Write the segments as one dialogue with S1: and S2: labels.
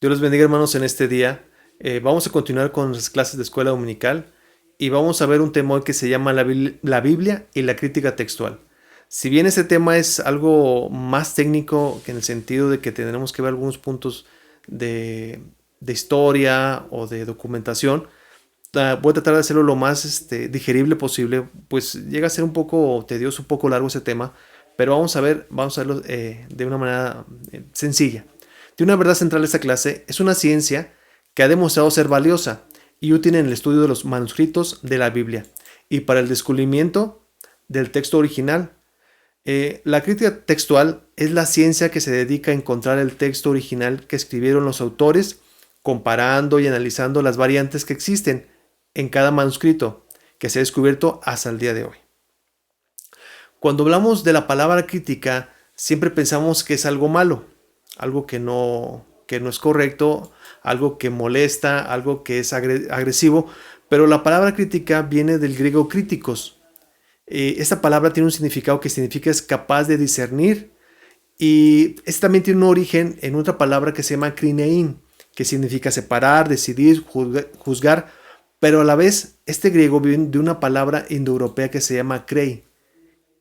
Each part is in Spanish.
S1: Dios los bendiga, hermanos, en este día. Vamos a continuar con las clases de escuela dominical y vamos a ver un tema hoy que se llama la Biblia y la crítica textual. Si bien este tema es algo más técnico, que en el sentido de que tendremos que ver algunos puntos de, de historia o de documentación, voy a tratar de hacerlo lo más digerible posible, pues llega a ser un poco tedioso, un poco largo ese tema, pero vamos a verlo de una manera sencilla. De una verdad central de esta clase es una ciencia que ha demostrado ser valiosa y útil en el estudio de los manuscritos de la Biblia y para el descubrimiento del texto original. La crítica textual es la ciencia que se dedica a encontrar el texto original que escribieron los autores, comparando y analizando las variantes que existen en cada manuscrito que se ha descubierto hasta el día de hoy. Cuando hablamos de la palabra crítica, siempre pensamos que es algo malo, algo que no es correcto, algo que molesta, algo que es agresivo, pero la palabra crítica viene del griego críticos. Esta palabra tiene un significado que significa es capaz de discernir, y este también tiene un origen en otra palabra que se llama krinein, que significa separar, decidir, juzgar, pero a la vez este griego viene de una palabra indoeuropea que se llama krei,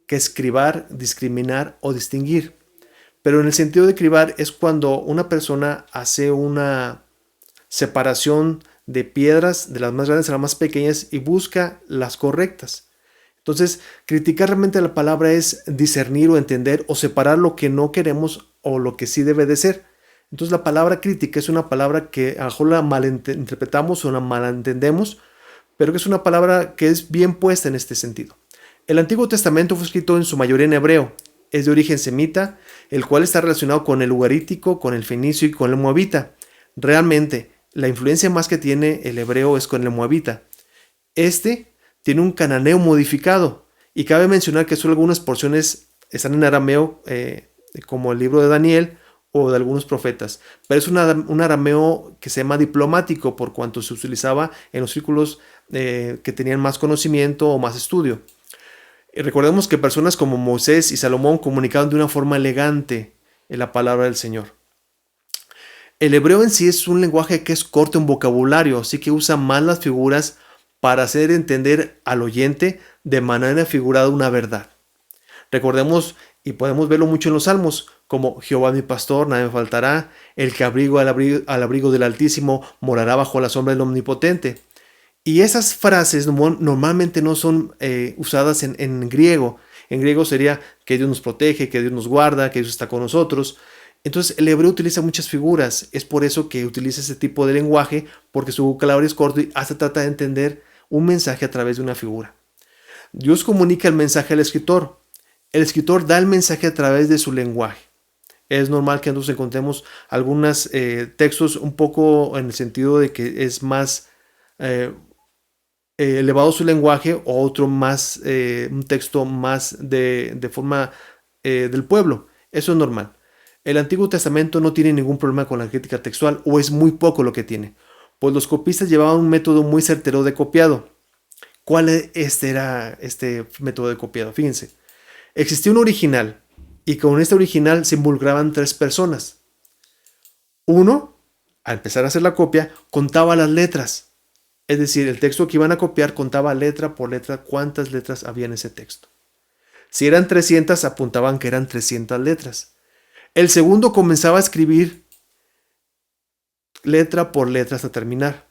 S1: que es cribar, discriminar o distinguir. Pero en el sentido de cribar es cuando una persona hace una separación de piedras, de las más grandes a las más pequeñas, y busca las correctas. Entonces, criticar realmente la palabra es discernir o entender o separar lo que no queremos o lo que sí debe de ser. Entonces, la palabra crítica es una palabra que a lo mejor la malinterpretamos o la malentendemos, pero que es una palabra que es bien puesta en este sentido. El Antiguo Testamento fue escrito en su mayoría en hebreo, es de origen semita, el cual está relacionado con el ugarítico, con el fenicio y con el moabita. Realmente, la influencia más que tiene el hebreo es con el moabita. Este tiene un cananeo modificado, y cabe mencionar que solo algunas porciones están en arameo, como el libro de Daniel o de algunos profetas, pero es un arameo que se llama diplomático por cuanto se utilizaba en los círculos que tenían más conocimiento o más estudio. Recordemos que personas como Moisés y Salomón comunicaban de una forma elegante en la palabra del Señor. El hebreo en sí es un lenguaje que es corto en vocabulario, así que usa más las figuras para hacer entender al oyente de manera figurada una verdad. Recordemos, y podemos verlo mucho en los salmos, como Jehová mi pastor, nada me faltará, el que al abrigo del Altísimo morará bajo la sombra del Omnipotente. Y esas frases normalmente no son usadas en griego. En griego sería que Dios nos protege, que Dios nos guarda, que Dios está con nosotros. Entonces el hebreo utiliza muchas figuras. Es por eso que utiliza ese tipo de lenguaje, porque su vocabulario es corto y hasta trata de entender un mensaje a través de una figura. Dios comunica el mensaje al escritor. El escritor da el mensaje a través de su lenguaje. Es normal que nosotros encontremos algunos textos un poco en el sentido de que es más elevado su lenguaje, o otro más, un texto más de forma del pueblo. Eso es normal. El Antiguo Testamento no tiene ningún problema con la crítica textual, o es muy poco lo que tiene, pues los copistas llevaban un método muy certero de copiado. ¿Cuál era este método de copiado? Fíjense, existía un original, y con este original se involucraban tres personas. Uno, al empezar a hacer la copia, contaba las letras. Es decir, el texto que iban a copiar contaba letra por letra cuántas letras había en ese texto. Si eran 300, apuntaban que eran 300 letras. El segundo comenzaba a escribir letra por letra hasta terminar.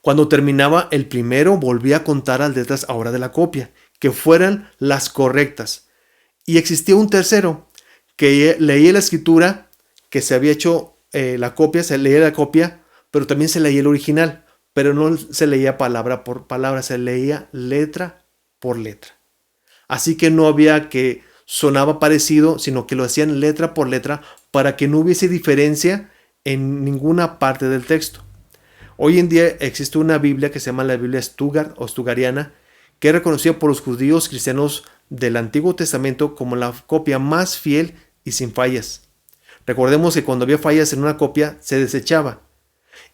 S1: Cuando terminaba, el primero volvía a contar las letras ahora de la copia, que fueran las correctas. Y existía un tercero, que leía la escritura, que se había hecho la copia, se leía la copia, pero también se leía el original. Pero no se leía palabra por palabra, se leía letra por letra. Así que no había que sonaba parecido, sino que lo hacían letra por letra para que no hubiese diferencia en ninguna parte del texto. Hoy en día existe una Biblia que se llama la Biblia Stuttgart o Stugariana, que es reconocida por los judíos cristianos del Antiguo Testamento como la copia más fiel y sin fallas. Recordemos que cuando había fallas en una copia se desechaba.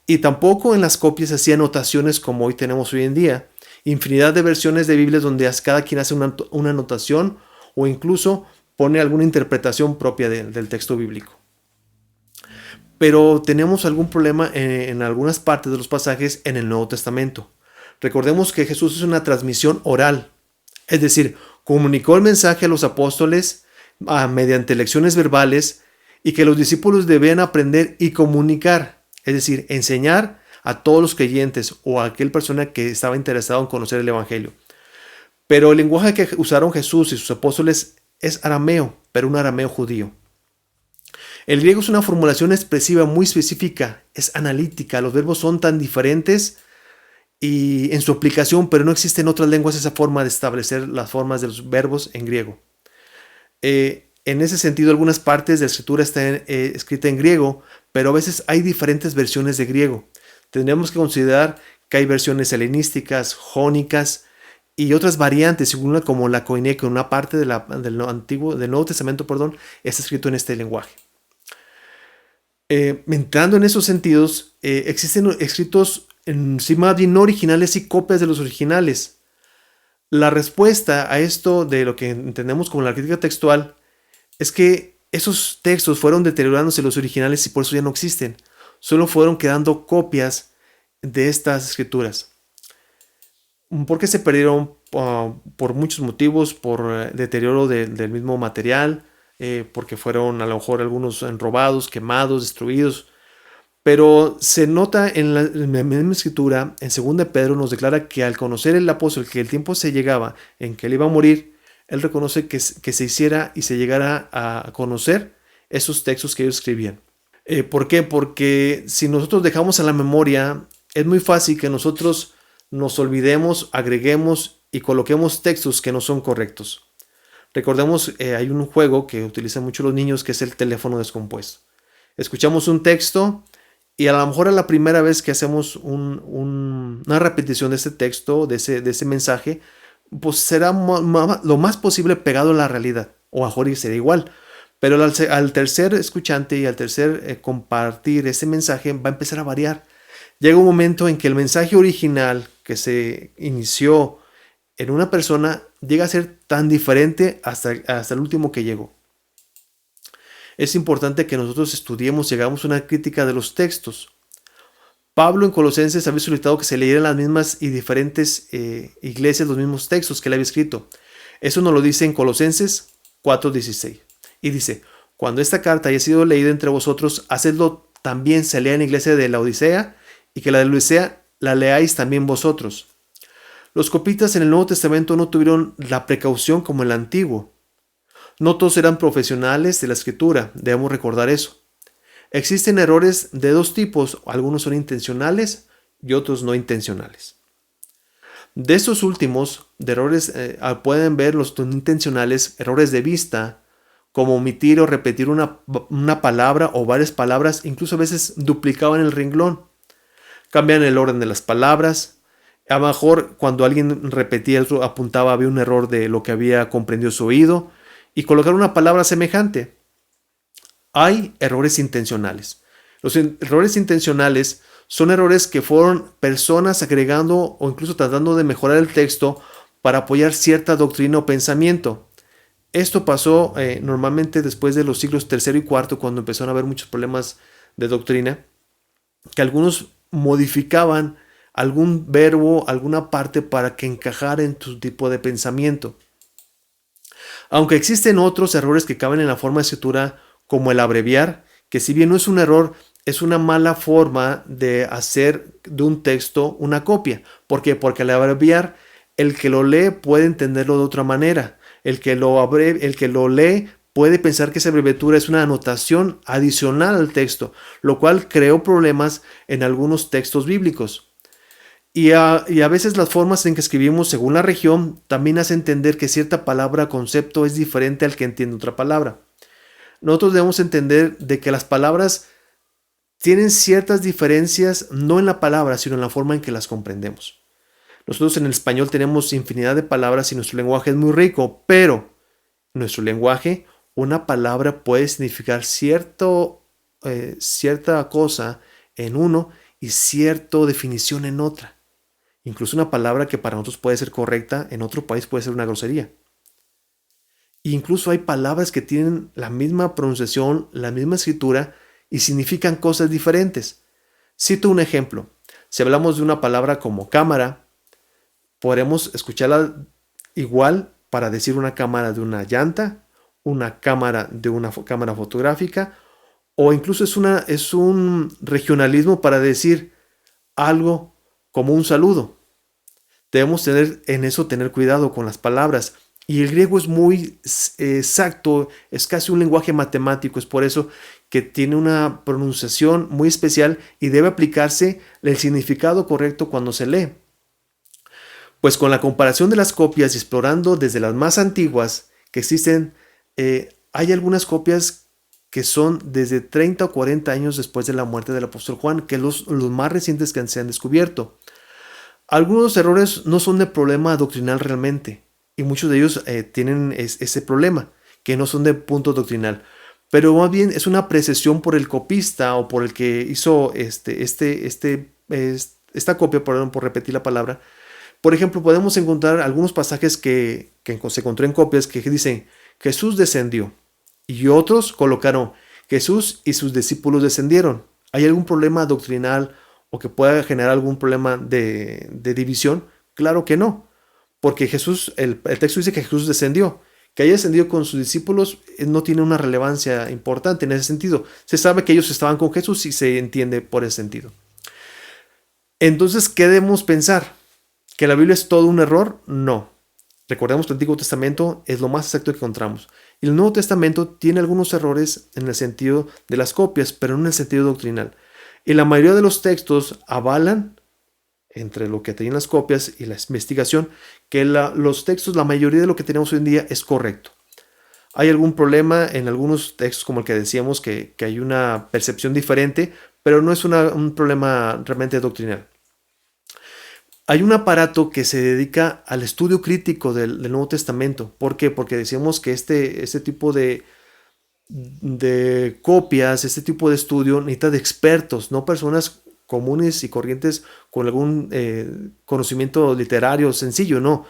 S1: Y tampoco en las copias hacía anotaciones como hoy tenemos hoy en día. Infinidad de versiones de Biblias donde cada quien hace una anotación o incluso pone alguna interpretación propia del texto bíblico. pero tenemos algún problema en algunas partes de los pasajes en el Nuevo Testamento. Recordemos que Jesús es una transmisión oral, es decir, comunicó el mensaje a los apóstoles mediante lecciones verbales y que los discípulos debían aprender y comunicar, es decir, enseñar a todos los creyentes o a aquel persona que estaba interesado en conocer el Evangelio. Pero el lenguaje que usaron Jesús y sus apóstoles es arameo, pero un arameo judío. El griego es una formulación expresiva muy específica, es analítica, los verbos son tan diferentes y en su aplicación, pero no existe en otras lenguas esa forma de establecer las formas de los verbos en griego. En ese sentido, algunas partes de la escritura están escritas en griego, pero a veces hay diferentes versiones de griego. Tendremos que considerar que hay versiones helenísticas, jónicas y otras variantes, una como la koiné, que una parte del Nuevo Testamento, está escrito en este lenguaje. Entrando en esos sentidos, existen escritos encima bien no originales y copias de los originales. La respuesta a esto de lo que entendemos como la crítica textual es que esos textos fueron deteriorándose los originales y por eso ya no existen. Solo fueron quedando copias de estas escrituras. ¿Por qué se perdieron? Por muchos motivos, por deterioro del mismo material, porque fueron a lo mejor algunos robados, quemados, destruidos. Pero se nota en la misma escritura, en 2 Pedro nos declara que al conocer el apóstol que el tiempo se llegaba en que él iba a morir, él reconoce que se hiciera y se llegara a conocer esos textos que ellos escribían. ¿Por qué? Porque si nosotros dejamos a la memoria, es muy fácil que nosotros nos olvidemos, agreguemos y coloquemos textos que no son correctos. Recordemos, hay un juego que utilizan mucho los niños que es el teléfono descompuesto. Escuchamos un texto y a lo mejor a la primera vez que hacemos una repetición de ese texto, de ese mensaje, pues será lo más posible pegado a la realidad, o a mejor será igual. Pero al tercer escuchante y al tercer compartir ese mensaje va a empezar a variar. Llega un momento en que el mensaje original que se inició en una persona llega a ser tan diferente hasta el último que llegó. Es importante que nosotros estudiemos y hagamos una crítica de los textos. Pablo en Colosenses había solicitado que se leyeran las mismas y diferentes iglesias los mismos textos que él había escrito. Eso nos lo dice en Colosenses 4:16. Y dice, cuando esta carta haya sido leída entre vosotros, hacedlo también se lea en la iglesia de la Odisea y que la de la Odisea la leáis también vosotros. Los copistas en el Nuevo Testamento no tuvieron la precaución como en el Antiguo. No todos eran profesionales de la escritura, debemos recordar eso. Existen errores de dos tipos, algunos son intencionales y otros no intencionales. De estos últimos, de errores, pueden ver los no intencionales, errores de vista, como omitir o repetir una palabra o varias palabras, incluso a veces duplicaban el renglón. Cambian el orden de las palabras. A lo mejor cuando alguien repetía, otro apuntaba, había un error de lo que había comprendido su oído y colocar una palabra semejante. Hay errores intencionales. Los errores intencionales son errores que fueron personas agregando o incluso tratando de mejorar el texto para apoyar cierta doctrina o pensamiento. Esto pasó normalmente después de los siglos III y IV, cuando empezaron a haber muchos problemas de doctrina, que algunos modificaban algún verbo, alguna parte para que encajara en tu tipo de pensamiento. Aunque existen otros errores que caben en la forma de escritura, como el abreviar, que si bien no es un error, es una mala forma de hacer de un texto una copia. ¿Por qué? Porque al abreviar, el que lo lee puede entenderlo de otra manera. El que lo lee puede pensar que esa abreviatura es una anotación adicional al texto, lo cual creó problemas en algunos textos bíblicos. Y a veces las formas en que escribimos según la región también hace entender que cierta palabra o concepto es diferente al que entiende otra palabra. Nosotros debemos entender de que las palabras tienen ciertas diferencias, no en la palabra, sino en la forma en que las comprendemos. Nosotros en el español tenemos infinidad de palabras y nuestro lenguaje es muy rico, pero en nuestro lenguaje una palabra puede significar cierta cosa en uno y cierta definición en otra. Incluso una palabra que para nosotros puede ser correcta, en otro país puede ser una grosería. Incluso hay palabras que tienen la misma pronunciación, la misma escritura, y significan cosas diferentes. Cito un ejemplo. Si hablamos de una palabra como cámara, podremos escucharla igual para decir una cámara de una llanta, una cámara de una cámara fotográfica, o incluso es un regionalismo para decir algo como un saludo. Debemos tener cuidado con las palabras. Y el griego es muy exacto, es casi un lenguaje matemático, es por eso que tiene una pronunciación muy especial y debe aplicarse el significado correcto cuando se lee. Pues con la comparación de las copias y explorando desde las más antiguas que existen, hay algunas copias que son desde 30 o 40 años después de la muerte del apóstol Juan, que los más recientes que se han descubierto. Algunos errores no son de problema doctrinal realmente, y muchos de ellos tienen ese problema, que no son de punto doctrinal, pero más bien es una apreciación por el copista o por el que hizo esta copia, perdón por repetir la palabra. Por ejemplo, podemos encontrar algunos pasajes que se encontró en copias que dicen Jesús descendió, y otros colocaron Jesús y sus discípulos descendieron. ¿Hay algún problema doctrinal o que pueda generar algún problema de división? Claro que no, porque el texto dice que Jesús descendió. Que haya descendido con sus discípulos no tiene una relevancia importante en ese sentido. Se sabe que ellos estaban con Jesús y se entiende por ese sentido. Entonces, ¿qué debemos pensar? ¿Que la Biblia es todo un error? No. Recordemos que el Antiguo Testamento es lo más exacto que encontramos. Y el Nuevo Testamento tiene algunos errores en el sentido de las copias, pero no en el sentido doctrinal. Y la mayoría de los textos avalan, entre lo que tienen las copias y la investigación, que los textos, la mayoría de lo que tenemos hoy en día es correcto. Hay algún problema en algunos textos, como el que decíamos, que hay una percepción diferente, pero no es un problema realmente doctrinal. Hay un aparato que se dedica al estudio crítico del Nuevo Testamento. ¿Por qué? Porque decíamos que este tipo de copias, este tipo de estudio necesita de expertos, no personas comunes y corrientes con algún conocimiento literario sencillo, no.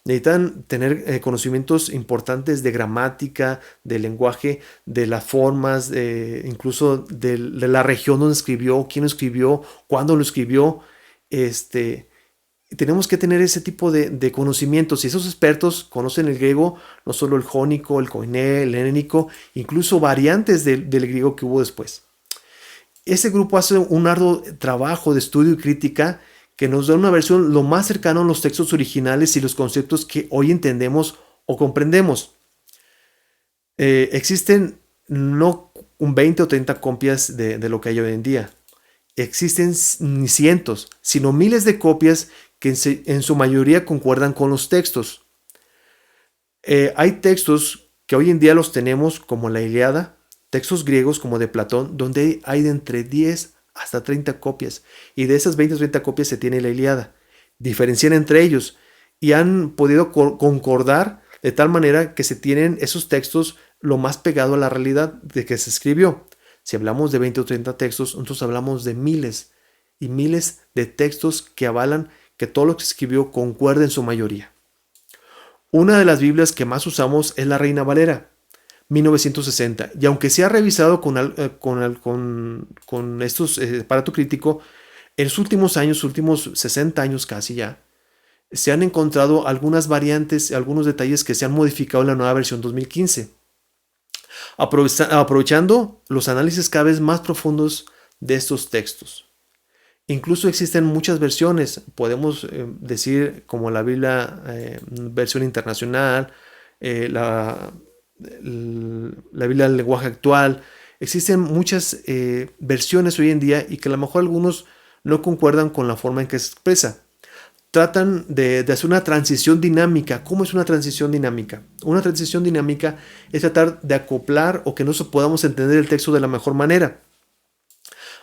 S1: Necesitan tener conocimientos importantes de gramática, de lenguaje, de las formas, incluso de la región donde escribió, quién lo escribió, cuándo lo escribió. Tenemos que tener ese tipo de conocimientos, y esos expertos conocen el griego, no solo el jónico, el koiné, el helénico, incluso variantes del griego que hubo después. Ese grupo hace un arduo trabajo de estudio y crítica que nos da una versión lo más cercana a los textos originales y los conceptos que hoy entendemos o comprendemos. Existen no un 20 o 30 copias de lo que hay hoy en día. Existen ni cientos, sino miles de copias que en su mayoría concuerdan con los textos. Hay textos que hoy en día los tenemos como la Ilíada, textos griegos como de Platón, donde hay de entre 10 hasta 30 copias, y de esas 20 o 30 copias se tiene la Ilíada. Diferencian entre ellos y han podido concordar de tal manera que se tienen esos textos lo más pegado a la realidad de que se escribió. Si hablamos de 20 o 30 textos, nosotros hablamos de miles y miles de textos que avalan que todo lo que se escribió concuerda en su mayoría. Una de las Biblias que más usamos es la Reina Valera, 1960, y aunque se ha revisado con estos aparato crítico, en los últimos años, últimos 60 años casi ya, se han encontrado algunas variantes, algunos detalles que se han modificado en la nueva versión 2015. Aprovechando los análisis cada vez más profundos de estos textos. Incluso existen muchas versiones, podemos decir como la Biblia versión internacional, la Biblia del lenguaje actual. Existen muchas versiones hoy en día y que a lo mejor algunos no concuerdan con la forma en que se expresa. Tratan de hacer una transición dinámica. ¿Cómo es una transición dinámica? Una transición dinámica es tratar de acoplar o que nosotros podamos entender el texto de la mejor manera.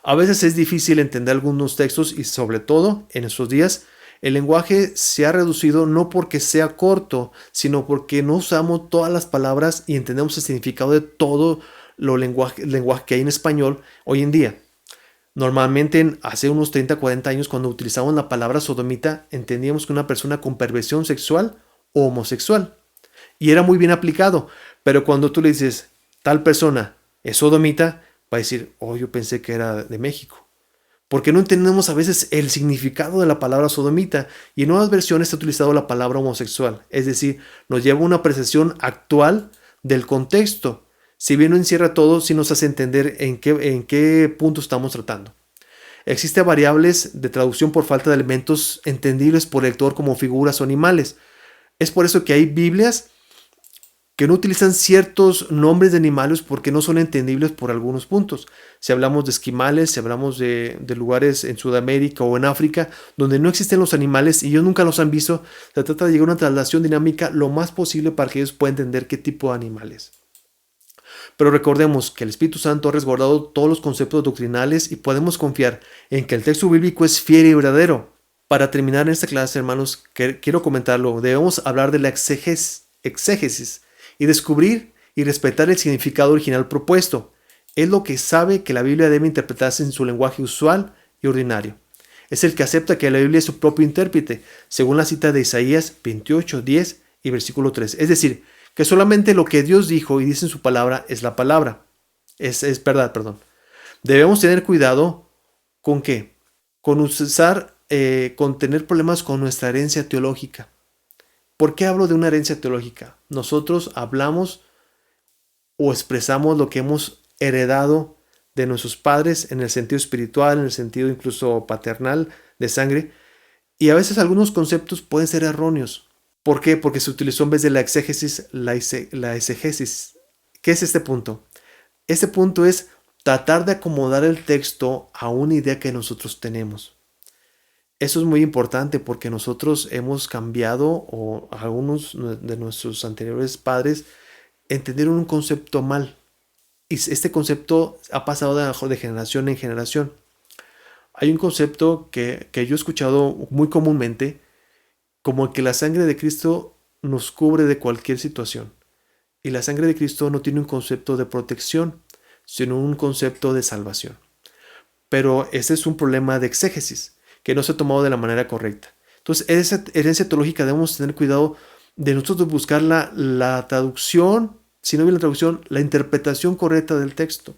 S1: A veces es difícil entender algunos textos y sobre todo en estos días el lenguaje se ha reducido no porque sea corto, sino porque no usamos todas las palabras y entendemos el significado de todo el lenguaje que hay en español hoy en día. Normalmente hace unos 30, 40 años cuando utilizamos la palabra sodomita entendíamos que una persona con perversión sexual o homosexual y era muy bien aplicado, pero cuando tú le dices tal persona es sodomita, va a decir, oh, yo pensé que era de México. Porque no entendemos a veces el significado de la palabra sodomita, y en nuevas versiones se ha utilizado la palabra homosexual, es decir, nos lleva a una apreciación actual del contexto. Si bien no encierra todo, sí nos hace entender en qué punto estamos tratando. Existen variables de traducción por falta de elementos entendibles por el lector como figuras o animales. Es por eso que hay Biblias que no utilizan ciertos nombres de animales porque no son entendibles por algunos puntos. Si hablamos de esquimales, si hablamos de lugares en Sudamérica o en África donde no existen los animales y ellos nunca los han visto, se trata de llegar a una traslación dinámica lo más posible para que ellos puedan entender qué tipo de animales. Pero recordemos que el Espíritu Santo ha resguardado todos los conceptos doctrinales y podemos confiar en que el texto bíblico es fiel y verdadero. Para terminar esta clase, hermanos, quiero comentarlo. Debemos hablar de la exégesis y descubrir y respetar el significado original propuesto. Es lo que sabe que la Biblia debe interpretarse en su lenguaje usual y ordinario. Es el que acepta que la Biblia es su propio intérprete, según la cita de Isaías 28, 10 y versículo 3. Es decir, que solamente lo que Dios dijo y dice en su palabra es la palabra. Es verdad, perdón. Debemos tener cuidado con qué? Con tener problemas con nuestra herencia teológica. ¿Por qué hablo de una herencia teológica? Nosotros hablamos o expresamos lo que hemos heredado de nuestros padres en el sentido espiritual, en el sentido incluso paternal, de sangre, y a veces algunos conceptos pueden ser erróneos. ¿Por qué? Porque se utilizó en vez de la exégesis, la exegesis. ¿Qué es este punto? Este punto es tratar de acomodar el texto a una idea que nosotros tenemos. Eso es muy importante porque nosotros hemos cambiado, o algunos de nuestros anteriores padres entendieron un concepto mal. Y este concepto ha pasado de generación en generación. Hay un concepto que yo he escuchado muy comúnmente, como que la sangre de Cristo nos cubre de cualquier situación. Y la sangre de Cristo no tiene un concepto de protección, sino un concepto de salvación. Pero ese es un problema de exégesis, que no se ha tomado de la manera correcta. Entonces, esa herencia teológica debemos tener cuidado de nosotros buscar la traducción, si no bien la traducción, la interpretación correcta del texto.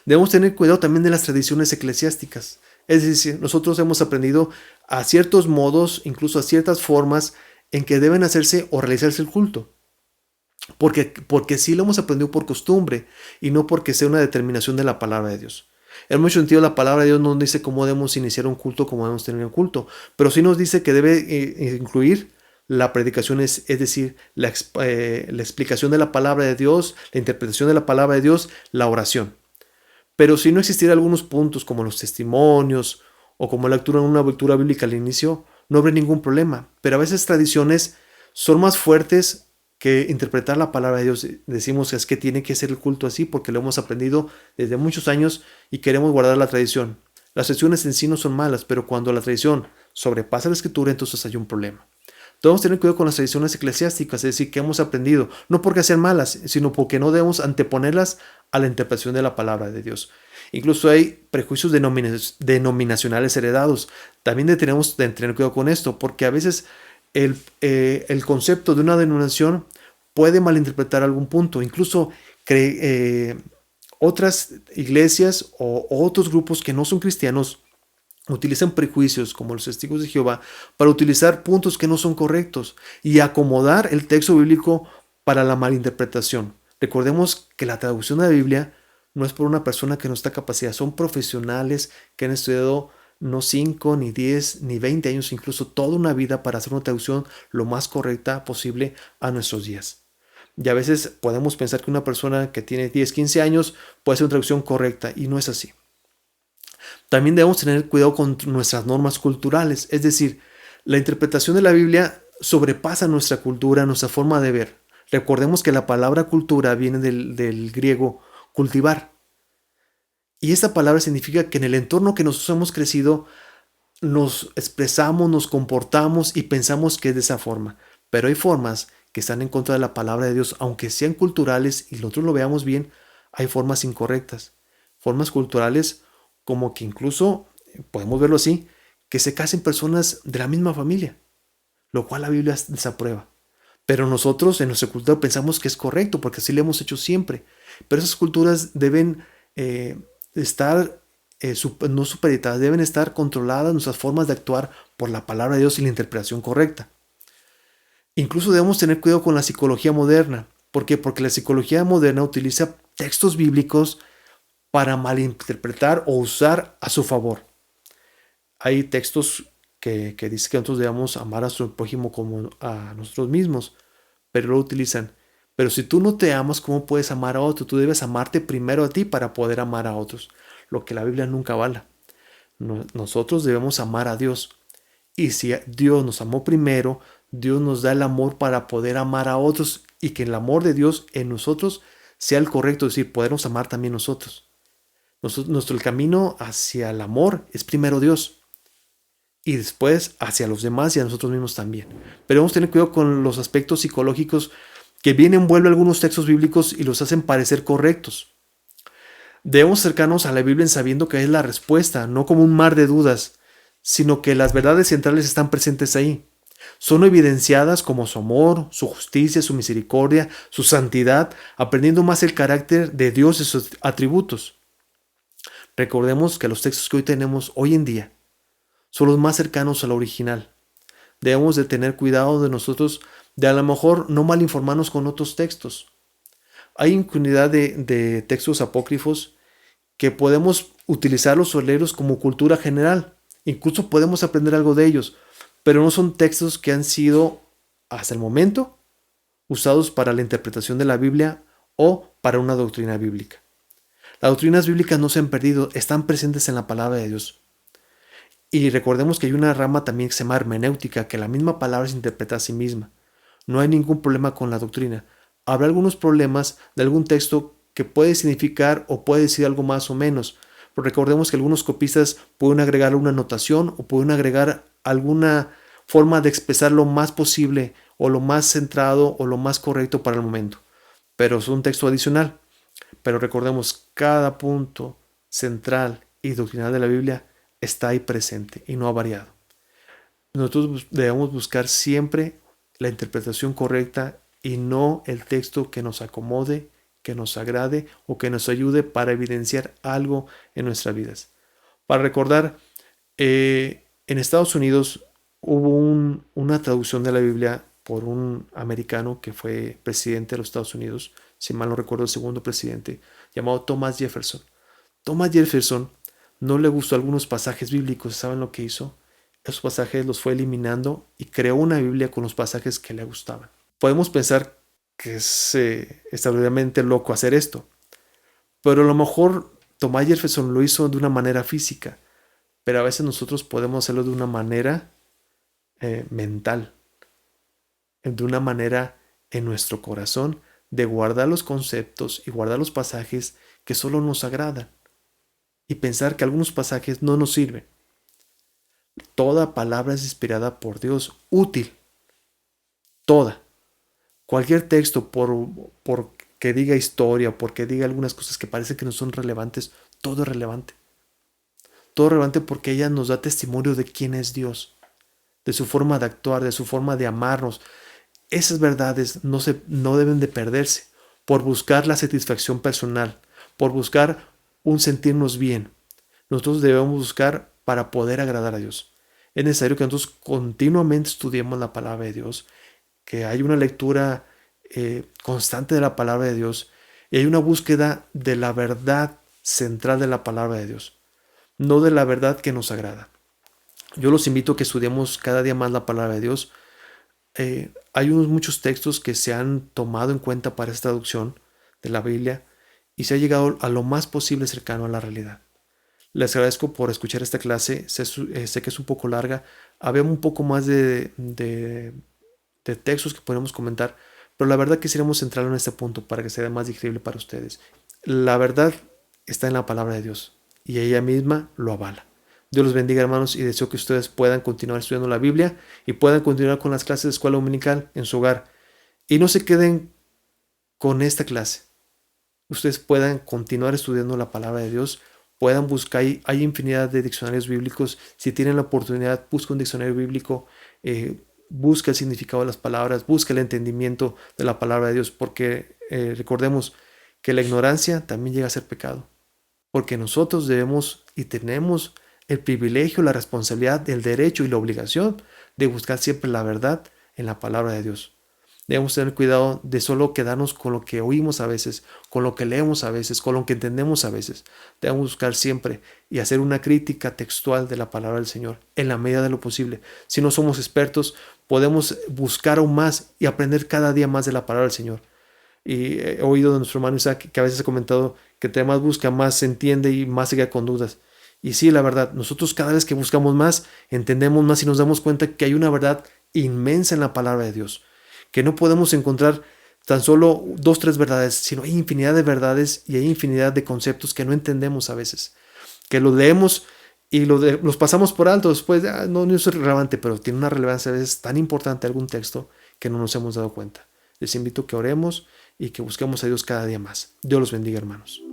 S1: Debemos tener cuidado también de las tradiciones eclesiásticas. Es decir, nosotros hemos aprendido a ciertos modos, incluso a ciertas formas en que deben hacerse o realizarse el culto. Porque sí lo hemos aprendido por costumbre y no porque sea una determinación de la palabra de Dios. En mucho sentido, la palabra de Dios no nos dice cómo debemos iniciar un culto, cómo debemos tener un culto, pero sí nos dice que debe incluir la predicación, es decir, la explicación de la palabra de Dios, la interpretación de la palabra de Dios, la oración. Pero si no existiera algunos puntos como los testimonios o como una lectura bíblica al inicio, no habría ningún problema. Pero a veces tradiciones son más fuertes que interpretar la palabra de Dios. Decimos que es que tiene que ser el culto así porque lo hemos aprendido desde muchos años y queremos guardar la tradición. Las tradiciones en sí no son malas, pero cuando la tradición sobrepasa la escritura, entonces hay un problema. Debemos tener cuidado con las tradiciones eclesiásticas, es decir, que hemos aprendido, no porque sean malas, sino porque no debemos anteponerlas a la interpretación de la palabra de Dios. Incluso hay prejuicios denominacionales heredados. También tenemos que tener cuidado con esto, porque a veces el concepto de una denominación puede malinterpretar algún punto. Incluso otras iglesias o otros grupos que no son cristianos utilizan prejuicios como los testigos de Jehová para utilizar puntos que no son correctos y acomodar el texto bíblico para la malinterpretación. Recordemos que la traducción de la Biblia no es por una persona que no está capacitada, son profesionales que han estudiado no 5, ni 10, ni 20 años, incluso toda una vida para hacer una traducción lo más correcta posible a nuestros días. Y a veces podemos pensar que una persona que tiene 10, 15 años puede hacer una traducción correcta y no es así. También debemos tener cuidado con nuestras normas culturales, es decir, la interpretación de la Biblia sobrepasa nuestra cultura, nuestra forma de ver. Recordemos que la palabra cultura viene del griego cultivar. Y esta palabra significa que en el entorno que nosotros hemos crecido, nos expresamos, nos comportamos y pensamos que es de esa forma. Pero hay formas que están en contra de la palabra de Dios, aunque sean culturales y nosotros lo veamos bien, hay formas incorrectas. Formas culturales como que incluso, podemos verlo así, que se casen personas de la misma familia, lo cual la Biblia desaprueba. Pero nosotros en nuestra cultura pensamos que es correcto, porque así lo hemos hecho siempre. Pero esas culturas deben eh, estar no supeditadas, deben estar controladas nuestras formas de actuar por la palabra de Dios y la interpretación correcta. Incluso debemos tener cuidado con la psicología moderna. ¿Por qué? Porque la psicología moderna utiliza textos bíblicos para malinterpretar o usar a su favor. Hay textos que dicen que nosotros debemos amar a nuestro prójimo como a nosotros mismos, pero lo utilizan. Pero si tú no te amas, ¿cómo puedes amar a otro? Tú debes amarte primero a ti para poder amar a otros, lo que la Biblia nunca avala. Nosotros debemos amar a Dios. Y si Dios nos amó primero, Dios nos da el amor para poder amar a otros y que el amor de Dios en nosotros sea el correcto, es decir, podernos amar también nosotros. El camino hacia el amor es primero Dios y después hacia los demás y a nosotros mismos también. Pero debemos tener cuidado con los aspectos psicológicos que bien envuelven algunos textos bíblicos y los hacen parecer correctos. Debemos acercarnos a la Biblia sabiendo que es la respuesta, no como un mar de dudas, sino que las verdades centrales están presentes ahí. Son evidenciadas como su amor, su justicia, su misericordia, su santidad, aprendiendo más el carácter de Dios y sus atributos. Recordemos que los textos que hoy tenemos hoy en día son los más cercanos al original. Debemos de tener cuidado de nosotros de a lo mejor no mal informarnos con otros textos. Hay infinidad de textos apócrifos que podemos utilizarlos o leerlos como cultura general. Incluso podemos aprender algo de ellos, pero no son textos que han sido, hasta el momento, usados para la interpretación de la Biblia o para una doctrina bíblica. Las doctrinas bíblicas no se han perdido, están presentes en la palabra de Dios. Y recordemos que hay una rama también que se llama hermenéutica, que la misma palabra se interpreta a sí misma. No hay ningún problema con la doctrina. Habrá algunos problemas de algún texto que puede significar o puede decir algo más o menos. Pero recordemos que algunos copistas pueden agregar una anotación o pueden agregar alguna forma de expresar lo más posible o lo más centrado o lo más correcto para el momento. Pero es un texto adicional. Pero recordemos, cada punto central y doctrinal de la Biblia está ahí presente y no ha variado. Nosotros debemos buscar siempre la interpretación correcta y no el texto que nos acomode, que nos agrade o que nos ayude para evidenciar algo en nuestras vidas. Para recordar, en Estados Unidos hubo una traducción de la Biblia por un americano que fue presidente de los Estados Unidos, si mal no recuerdo, el segundo presidente, llamado Thomas Jefferson. Thomas Jefferson no le gustó algunos pasajes bíblicos. ¿Saben lo que hizo? Esos pasajes los fue eliminando y creó una Biblia con los pasajes que le gustaban. Podemos pensar que es extraordinariamente loco hacer esto, pero a lo mejor Thomas Jefferson lo hizo de una manera física, pero a veces nosotros podemos hacerlo de una manera mental, de una manera en nuestro corazón, de guardar los conceptos y guardar los pasajes que solo nos agradan y pensar que algunos pasajes no nos sirven. Toda palabra es inspirada por Dios, útil, toda. Cualquier texto, por que diga historia, porque diga algunas cosas que parecen que no son relevantes, todo es relevante. Todo es relevante porque ella nos da testimonio de quién es Dios, de su forma de actuar, de su forma de amarnos. Esas verdades no deben de perderse por buscar la satisfacción personal, por buscar un sentirnos bien. Nosotros debemos buscar para poder agradar a Dios. Es necesario que nosotros continuamente estudiemos la palabra de Dios, que haya una lectura constante de la palabra de Dios y hay una búsqueda de la verdad central de la palabra de Dios, no de la verdad que nos agrada. Yo los invito a que estudiemos cada día más la palabra de Dios. Hay muchos textos que se han tomado en cuenta para esta traducción de la Biblia y se ha llegado a lo más posible cercano a la realidad. Les agradezco por escuchar esta clase. Sé que es un poco larga. Había un poco más de textos que podemos comentar, pero la verdad quisiéramos centrarlo en este punto para que sea más digerible para ustedes. La verdad está en la palabra de Dios y ella misma lo avala. Dios los bendiga, hermanos, y deseo que ustedes puedan continuar estudiando la Biblia y puedan continuar con las clases de escuela dominical en su hogar. Y no se queden con esta clase. Ustedes puedan continuar estudiando la palabra de Dios, puedan buscar, hay infinidad de diccionarios bíblicos. Si tienen la oportunidad, busca un diccionario bíblico, busca el significado de las palabras, busca el entendimiento de la palabra de Dios, porque recordemos que la ignorancia también llega a ser pecado. porque nosotros debemos y tenemos el privilegio, la responsabilidad, el derecho y la obligación de buscar siempre la verdad en la palabra de Dios. Debemos tener cuidado de solo quedarnos con lo que oímos a veces, con lo que leemos a veces, con lo que entendemos a veces. Debemos buscar siempre y hacer una crítica textual de la palabra del Señor en la medida de lo posible. Si no somos expertos, podemos buscar aún más y aprender cada día más de la palabra del Señor. Y he oído de nuestro hermano Isaac que a veces ha comentado que entre más busca, más se entiende y más se queda con dudas. Y sí, la verdad, nosotros cada vez que buscamos más, entendemos más y nos damos cuenta que hay una verdad inmensa en la palabra de Dios, que no podemos encontrar tan solo dos, tres verdades, sino hay infinidad de verdades y hay infinidad de conceptos que no entendemos a veces, que los leemos y los pasamos por alto después, no es relevante, pero tiene una relevancia a veces tan importante algún texto que no nos hemos dado cuenta. Les invito a que oremos y que busquemos a Dios cada día más. Dios los bendiga, hermanos.